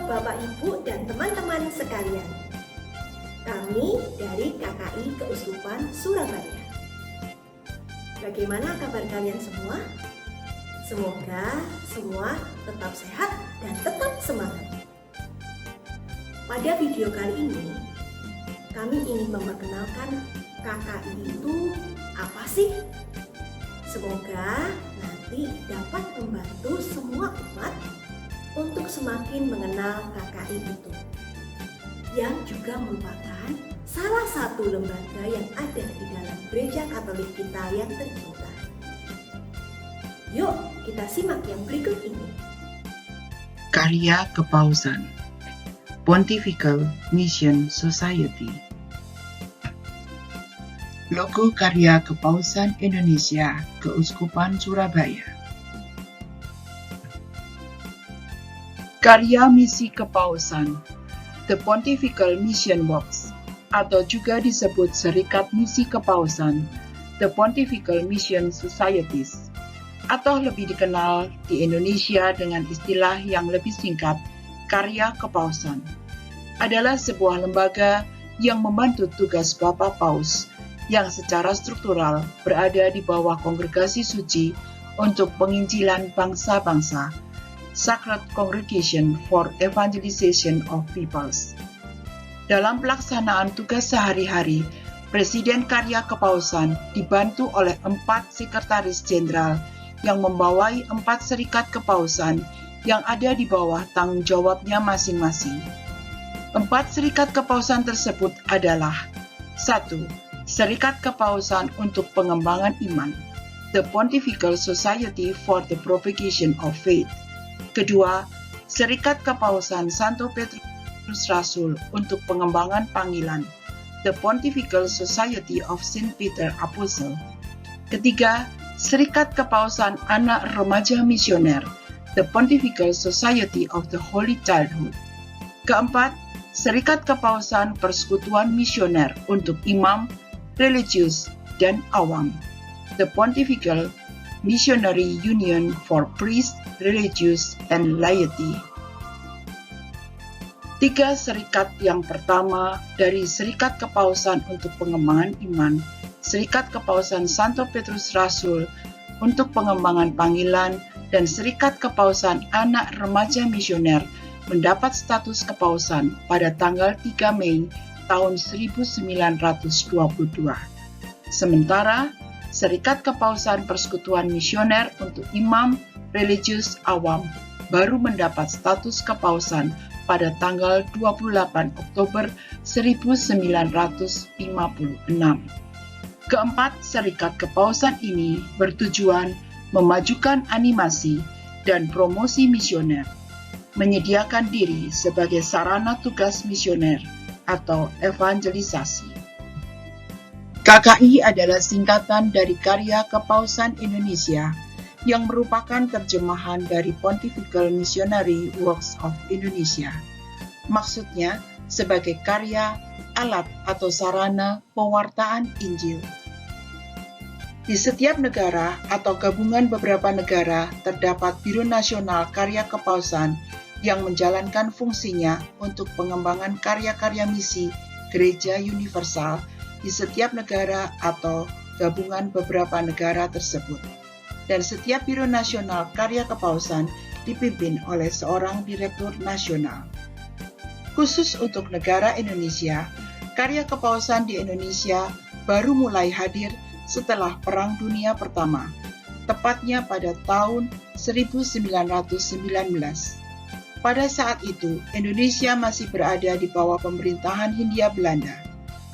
Bapak, Ibu, dan teman-teman sekalian. Kami dari KKI Keuskupan Surabaya. Bagaimana kabar kalian semua? Semoga semua tetap sehat dan tetap semangat. Pada video kali ini, kami ingin memperkenalkan KKI itu apa sih? Semoga nanti dapat membantu semua umat untuk semakin mengenal KKI itu, yang juga merupakan salah satu lembaga yang ada di dalam Gereja Katolik kita yang tercinta. Yuk kita simak yang berikut ini. Karya Kepausan Pontifical Mission Society. Logo Karya Kepausan Indonesia Keuskupan Surabaya. Karya Misi Kepausan The Pontifical Mission Works, atau juga disebut Serikat Misi Kepausan The Pontifical Mission Societies, atau lebih dikenal di Indonesia dengan istilah yang lebih singkat Karya Kepausan, adalah sebuah lembaga yang membantu tugas Bapak Paus yang secara struktural berada di bawah Kongregasi Suci untuk penginjilan bangsa-bangsa, Sacred Congregation for Evangelization of Peoples. Dalam pelaksanaan tugas sehari-hari, Presiden Karya Kepausan dibantu oleh 4 sekretaris jenderal yang membawai 4 serikat kepausan yang ada di bawah tanggung jawabnya masing-masing. 4 serikat kepausan tersebut adalah: 1. Serikat Kepausan untuk Pengembangan Iman, The Pontifical Society for the Propagation of Faith. 2. Serikat Kepausan Santo Petrus Rasul untuk Pengembangan Panggilan, The Pontifical Society of Saint Peter Apostle. 3. Serikat Kepausan Anak Remaja Misioner, The Pontifical Society of the Holy Childhood. 4. Serikat Kepausan Persekutuan Misioner untuk Imam, Religius, dan Awam, The Pontifical Missionary Union for Priests, Religious, and Laity. 3 serikat yang pertama dari Serikat Kepausan untuk Pengembangan Iman, Serikat Kepausan Santo Petrus Rasul untuk Pengembangan Panggilan, dan Serikat Kepausan Anak Remaja Misioner mendapat status kepausan pada tanggal 3 Mei tahun 1922. Sementara Serikat Kepausan Persekutuan Misioner untuk Imam, Religius, Awam baru mendapat status kepausan pada tanggal 28 Oktober 1956. Keempat serikat kepausan ini bertujuan memajukan animasi dan promosi misioner, menyediakan diri sebagai sarana tugas misioner atau evangelisasi. KKI adalah singkatan dari Karya Kepausan Indonesia yang merupakan terjemahan dari Pontifical Missionary Works of Indonesia. Maksudnya sebagai karya, alat atau sarana pewartaan Injil. Di setiap negara atau gabungan beberapa negara terdapat Biro Nasional Karya Kepausan yang menjalankan fungsinya untuk pengembangan karya-karya misi Gereja Universal di setiap negara atau gabungan beberapa negara tersebut. Dan setiap Biro Nasional Karya Kepausan dipimpin oleh seorang Direktur Nasional. Khusus untuk negara Indonesia, Karya Kepausan di Indonesia baru mulai hadir setelah Perang Dunia Pertama, tepatnya pada tahun 1919. Pada saat itu, Indonesia masih berada di bawah pemerintahan Hindia Belanda,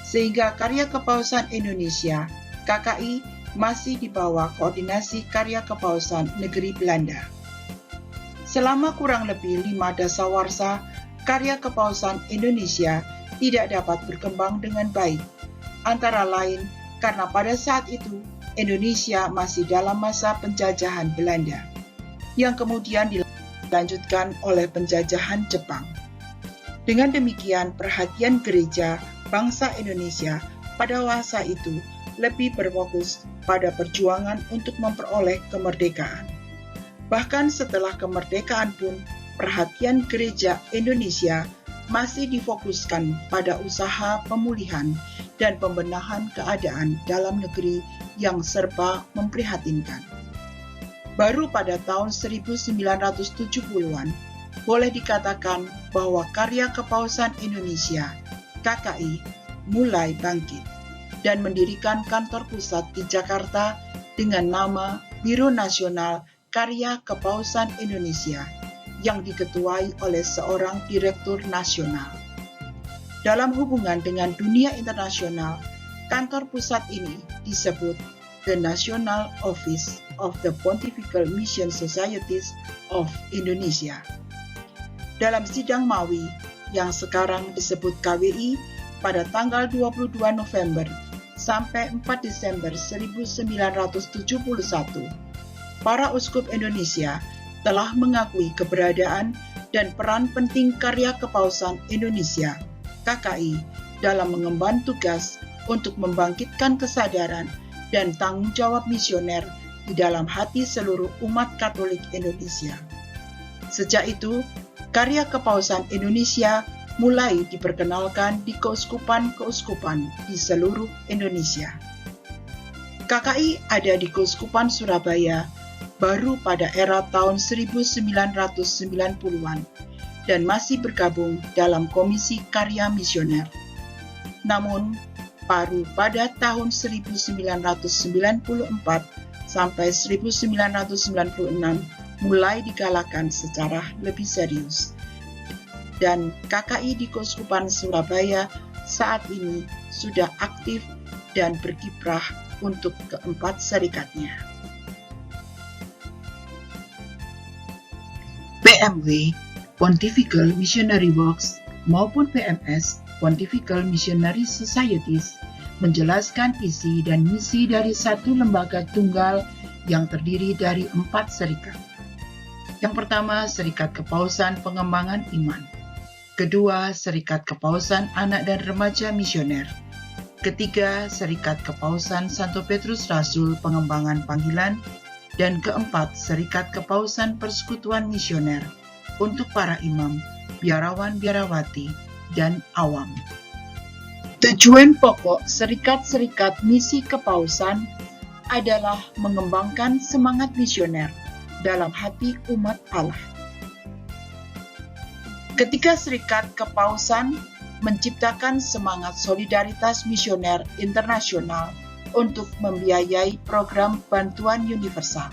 sehingga Karya Kepausan Indonesia, KKI, masih di bawah koordinasi Karya Kepausan Negeri Belanda. Selama kurang lebih 5 dasawarsa, Karya Kepausan Indonesia tidak dapat berkembang dengan baik, antara lain karena pada saat itu Indonesia masih dalam masa penjajahan Belanda, yang kemudian dilanjutkan oleh penjajahan Jepang. Dengan demikian, perhatian gereja bangsa Indonesia pada masa itu lebih berfokus pada perjuangan untuk memperoleh kemerdekaan. Bahkan setelah kemerdekaan pun, perhatian Gereja Indonesia masih difokuskan pada usaha pemulihan dan pembenahan keadaan dalam negeri yang serba memprihatinkan. Baru pada tahun 1970-an, boleh dikatakan bahwa karya Kepausan Indonesia, KKI, mulai bangkit dan mendirikan kantor pusat di Jakarta dengan nama Biro Nasional Karya Kepausan Indonesia yang diketuai oleh seorang direktur nasional. Dalam hubungan dengan dunia internasional, kantor pusat ini disebut The National Office of the Pontifical Mission Societies of Indonesia. Dalam sidang Mawi yang sekarang disebut KWI pada tanggal 22 November sampai 4 Desember 1971, para uskup Indonesia telah mengakui keberadaan dan peran penting karya Kepausan Indonesia, KKI, dalam mengemban tugas untuk membangkitkan kesadaran dan tanggung jawab misioner di dalam hati seluruh umat Katolik Indonesia. Sejak itu, karya Kepausan Indonesia mulai diperkenalkan di keuskupan-keuskupan di seluruh Indonesia. KKI ada di Keuskupan Surabaya baru pada era tahun 1990-an dan masih bergabung dalam Komisi Karya Misioner. Namun, baru pada tahun 1994 sampai 1996 mulai digalakan secara lebih serius. Dan KKI di Keuskupan Surabaya saat ini sudah aktif dan berkiprah untuk keempat serikatnya. PMW, Pontifical Missionary Works, maupun PMS, Pontifical Missionary Societies, menjelaskan isi dan misi dari satu lembaga tunggal yang terdiri dari 4 serikat. Yang pertama, Serikat Kepausan Pengembangan Iman. Kedua, Serikat Kepausan Anak dan Remaja Misioner. Ketiga, Serikat Kepausan Santo Petrus Rasul Pengembangan Panggilan. Dan keempat, Serikat Kepausan Persekutuan Misioner untuk para imam, biarawan-biarawati, dan awam. Tujuan pokok serikat-serikat misi kepausan adalah mengembangkan semangat misioner dalam hati umat Allah. Ketika Serikat Kepausan menciptakan semangat solidaritas misioner internasional untuk membiayai program bantuan universal.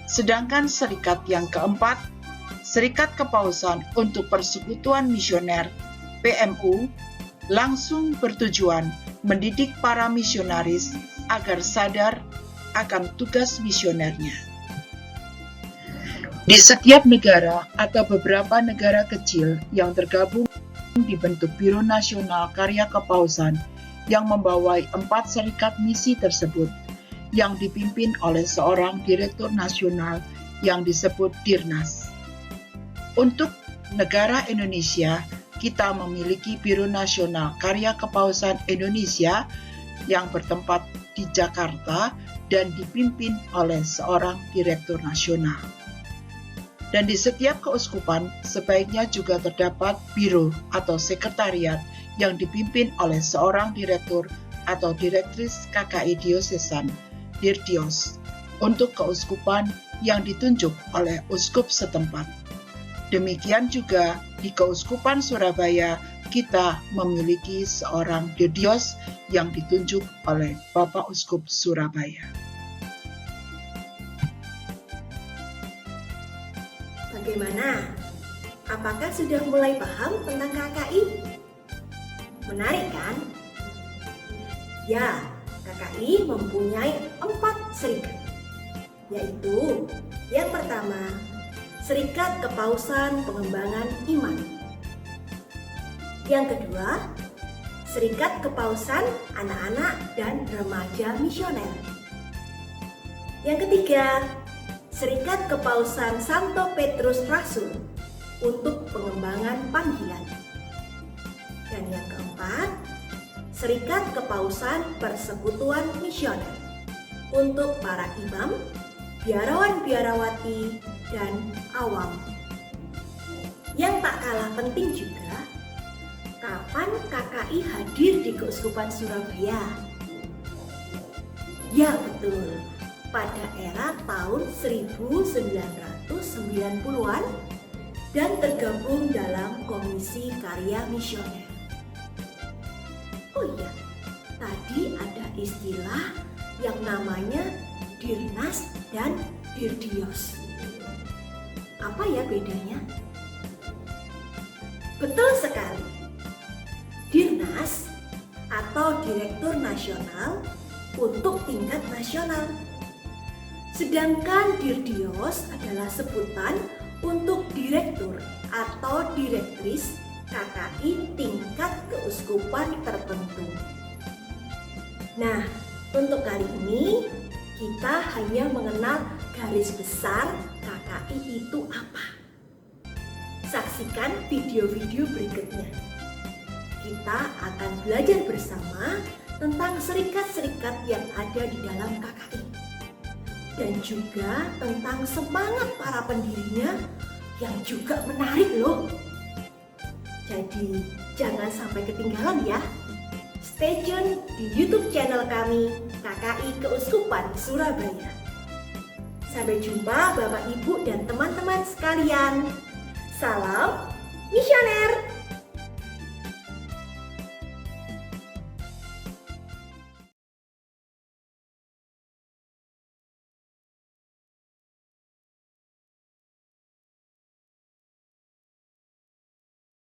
Sedangkan serikat yang keempat, Serikat Kepausan untuk Persekutuan Misioner PMU, langsung bertujuan mendidik para misionaris agar sadar akan tugas misionernya. Di setiap negara atau beberapa negara kecil yang tergabung dibentuk Biro Nasional Karya Kepausan yang membawai 4 serikat misi tersebut yang dipimpin oleh seorang direktur nasional yang disebut Dirnas. Untuk negara Indonesia, kita memiliki Biro Nasional Karya Kepausan Indonesia yang bertempat di Jakarta dan dipimpin oleh seorang direktur nasional. Dan di setiap keuskupan sebaiknya juga terdapat biro atau sekretariat yang dipimpin oleh seorang direktur atau direktris KKI diosesan, Dirdios, untuk keuskupan yang ditunjuk oleh uskup setempat. Demikian juga di Keuskupan Surabaya kita memiliki seorang Dirdios yang ditunjuk oleh Bapak Uskup Surabaya. Bagaimana? Apakah sudah mulai paham tentang KKI? Menarik kan? Ya, KKI mempunyai 4 serikat, yaitu yang pertama, Serikat Kepausan Pengembangan Iman. Yang kedua, Serikat Kepausan Anak-anak dan Remaja Misioner. Yang ketiga, Serikat Kepausan Santo Petrus Rasul untuk pengembangan panggilan. Dan yang keempat, Serikat Kepausan Persekutuan Misioner untuk para imam, biarawan-biarawati, dan awam. Tak kalah penting juga, kapan KKI hadir di Keuskupan Surabaya? Ya betul, pada era tahun 1990-an dan tergabung dalam Komisi Karya Misioner. Oh iya, tadi ada istilah yang namanya Dirnas dan Dirdios. Apa ya bedanya? Betul sekali. Dirnas atau Direktur Nasional untuk tingkat nasional. Sedangkan Dirdios adalah sebutan untuk direktur atau direktris KKI tingkat keuskupan tertentu. Nah, untuk kali ini kita hanya mengenal garis besar KKI itu apa. Saksikan video-video berikutnya. Kita akan belajar bersama tentang serikat-serikat yang ada di dalam KKI. Dan juga tentang semangat para pendirinya yang juga menarik loh. Jadi jangan sampai ketinggalan ya. Stay tune di YouTube channel kami KKI Keuskupan Surabaya. Sampai jumpa Bapak Ibu dan teman-teman sekalian. Salam